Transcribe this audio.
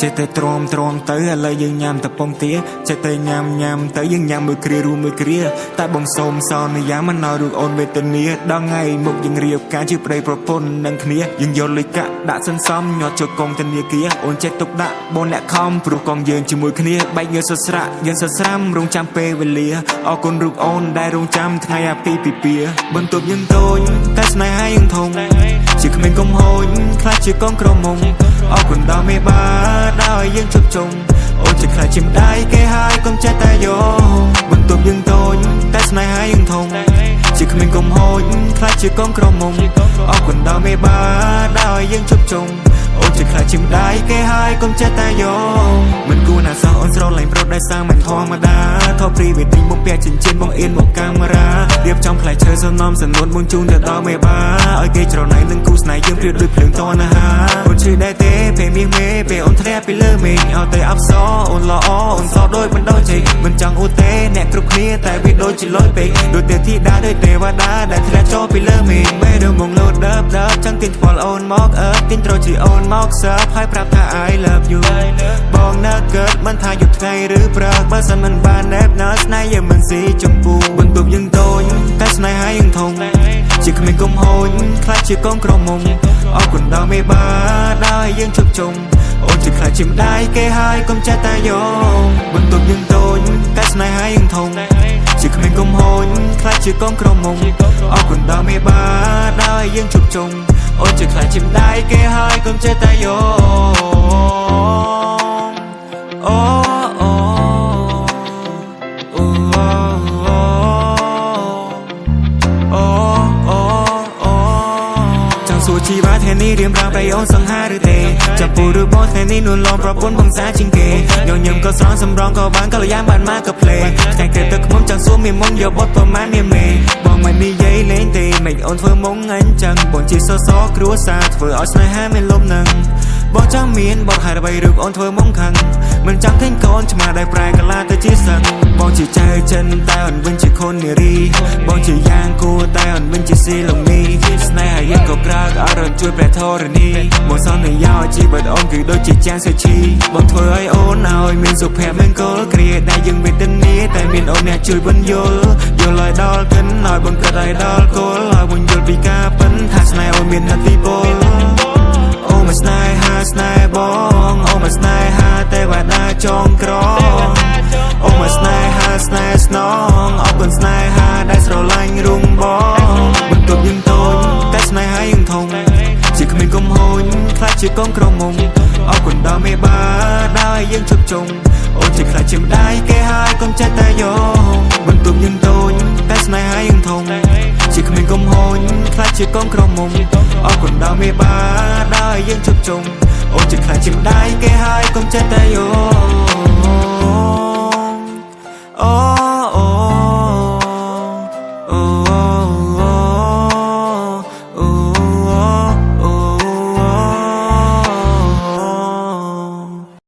ចេះតែទ្រាំទៅឥឡូវយើងញ៉ាំតែពងទាចេះតែញ៉ាំទៅយើងញ៉ាំមួយគ្រារួមមួយគ្រាតែបងសូមសន្យាមិនឲ្យរូបអូនវេទនាដល់ថ្ងៃមុខយើងរៀបការជាប្តីប្រពន្ធនឹងគ្នាយើងយកលុយកាក់ដាក់សន្សំញាត់ចូលកងធនាគារអូនចេះទុកដាក់បងអ្នកខំព្រោះកងយើងជាមួយគ្នាបែកញើសស្រាក់យើងសស្រាំរងចាំពេលវេលាអរគុណរូបអូនដែលរងចាំថ្ងៃអាពាហ៍ពិពាហ៍បន្ទប់យើងតូចតែស្នេហាយើងធំជាក្មេងកុំហូចខ្លាចជាកងក្រមុំអរគុណដល់មេបាដោយយើងជប់ជុំអូនជាខ្លាចជាម្ដាយគេហើយកុំចេះតែយកបន្ទប់យើងតូចតែស្នេហាយើងធំជាក្មេងកុំហូចខ្លាចជាកងក្រមុំអរគុណដល់មេបាដោយយើងជប់ជុំអូនជាខ្លាចជាម្ដាយគេហើយកុំចេះតែយកមិនគួរណាសោះអូនស្រឡាញ់ប្រុសដែលសាមិនធម្មតាថតព្រីវេឌីងបំពាក់ចិញ្ចៀនបងអៀនមកកាមេរ៉ារៀបចំផ្លែឈើសំណំសំនួនបងជូនទៅដល់មេបាឲ្យគេច្រណែននឹងគូស្នេហ៍យើងព្រៀបដូចភ្លើងតណ្ហាអូនឈឺដែរទេពេលមាសមេពេលអូនធ្លាក់ពីលើមេឃឲ្យតែអបសអូនល្អអូនសដូចមិនដូចជ័យមិនចង់អ៊ូទេអ្នកគ្រប់គ្នាតែវាដូចជាលុយពេកដូចទេធីតាដូចទេវតាដែលធ្លាក់ចូលពីលើមេឃពេលរំងលោតដើបចង់ទាញថ្ពាល់អូនមកទាញត្រូវជាអូនមកសើហើយប្រាប់ថា I love you បងនៅកើតមិនថាយប់ថ្ងៃឬព្រឹកបើសិនមិនបានណែបណើស្នេហ៍យើងមិនស៊ីចំពូបន្ទប់យើងតូចតែស្នេហាយើងធំជាក្មេងកុំហូចខ្លាចជាកងក្រមុំអរគុណដល់មេបាដោយយើងជប់ជុំអូនជាខ្លាចជាម្ដាយគេហើយកុំចេះតែយកបន្ទប់យើងតូចតែស្នេហាយើងធំជាក្មេងកុំហូចខ្លាចជាកងក្រមុំអរគុណដល់មេបាដោយយើងជប់ជុំអូនជាខ្លាចជាម្ដាយគេហើយកុំចេះតែយកអូសួរជីវ៉ាថ្ងៃនេះរៀបរាប់ឲ្យអូនសង្ហាឬទេចាប់ពូឬបងថ្ងៃនេះនួនឡងប្រពន្ធបងសាជាងគេញញឹមក៏ស្រង់សម្រងក៏បានកល្យានបានមកក៏ភ្លេថ្ងៃក្រោយទឹកខ្ញុំចង់សួរមានមុំយកបត់ប្រមាណនេះមេបងមិននិយាយលេងទេមិនអូនធ្វើមុំអញ្ចឹងបងជាសសគ្រួសារធ្វើឲ្យស្នេហាមានលំនឹងបងចង់មានបទហេតុអ្វីឬអូនធ្វើមុំខឹងមិនចង់ឃើញកូនឆ្មាដែលប្រែកាឡាទៅជាសឹងបងជាចៅចិនតែអូនវិញជាខុននារីបងជាយ៉ាងគួរតែអូនវិញជាស៊ីលំនីស្នេហាយើងក៏ក្រើកអរជួយព្រះធរណីបងសន្យាជីវិតអូនគឺដូចជាចានសុជីបងធ្វើឲ្យអូនឲ្យមានសុភមង្គលគ្រាដែលយើងវេទនាតែមានអូនអ្នកជួយបញ្យល់ឲ្យដល់គិនឲ្យបងគិតឲ្យដល់គោលឲ្យបងយល់ពីការពិនថាស្នេហ៍អូនមាននទីពលអូមកស្នេហាស្នេហ៍បងអូមកស្នេហាទេវតាចងក្រងអូមកស្នេហាស្នេហ៍ស្នងអរគុណស្នេហាដែលស្រឡាញ់រុងបងបន្ទប់យើងតូចតែស្នេហាយើងធំជាក្មេងកុំហូចខ្លាចជាកងក្រមុំអរគុណដល់មេបាដោយយើងជប់ជុំអូនជាខ្លាចជាម្ដាយគេហើយកុំចេះតែយកបន្ទប់យើងតូចតែស្នេហាយើងធំជាក្មេងកុំហូចខ្លាចជាកងក្រមុំអរគុណដល់មេបាដោយយើងជប់ជុំអូនជាខ្លាចជាម្ដាយគេហើយកុំចេះតែយក